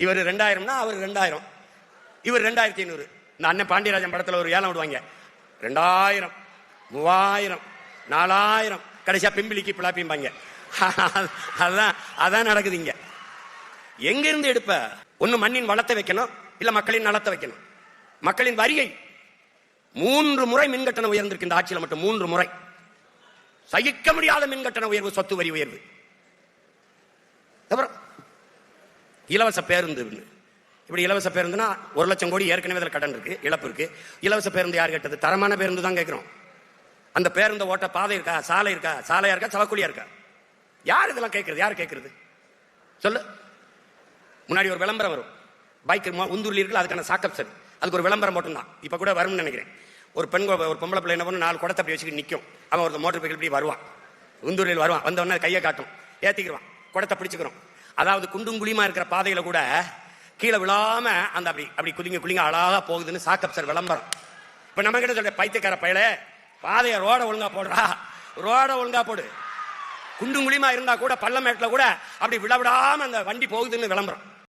இவர் 2000னா அவர் 2000, இவர் 2500. இந்த அண்ணன் பாண்டியராஜன் படத்துல ஒரு ஏலம் விடுவாங்க, 2000, 3000, 4000, கடைசியா பிம்பிளிக்கு பிளாப்பிம்பாங்க. அதான் நடக்குது இங்க. எங்க இருந்து எடுப்ப? ஒண்ணு மண்ணின் வளத்தை வைக்கணும், இல்ல மக்களின் நலத்தை வைக்கணும். மக்களின் வரியை 3 முறை மின்கட்டண உயர்ந்திருக்கு இந்த ஆட்சியில் மட்டும். 3 முறை சகிக்க முடியாத மின்கட்டண உயர்வு, சொத்து வரி உயர்வு. அப்புறம் இலவச பேருந்து. இப்படி இலவச பேருந்துனா 1 லட்சம் கோடி ஏற்கனவே அதில் கடன் இருக்கு, இழப்பு இருக்கு. இலவச பேருந்து யார் கேட்டது? தரமான பேருந்து தான் கேட்கிறோம். அந்த பேருந்து ஓட்ட பாதை இருக்கா, சாலை இருக்கா, சாலையா இருக்கா, சவக்குழியா இருக்கா? யார் இதெல்லாம் கேட்கறது? யார் கேட்கறது சொல்லு? முன்னாடி ஒரு விளம்பரம் வரும், பைக் உந்தூர்ல இருக்குல்ல, அதுக்கான சாக்கப் சார், அதுக்கு ஒரு விளம்பரம் மட்டும்தான். இப்ப கூட வரும்னு நினைக்கிறேன். ஒரு பொம்பளை பிள்ளை என்ன பண்ணு, 4 குடத்தை அப்படி வச்சுக்கிட்டு நிற்கும். அவன் ஒரு மோட்டர் சைக்கிள் இப்படி வருவான், உந்தூரில் வருவான். வந்தவொடனே கையை காட்டும், ஏத்திக்கிடுவான், குடத்தை பிடிச்சுக்கிறோம். அதாவது குண்டும் குழியுமா இருக்கிற பாதையில கூட கீழே விழாம அந்த அப்படி அப்படி குளிங்க அழகா போகுதுன்னு சாக்கப் சார் விளம்பரம். இப்ப நம்ம கிட்ட சொல்ற பைத்தியக்கார பயல, பாதைய ரோட ஒழுங்கா போடுறா, ரோட ஒழுங்கா போடு. குண்டும் குழியுமா இருந்தா கூட பள்ளமேட்டில் கூட அப்படி விழாம அந்த வண்டி போகுதுன்னு விளம்பரம்.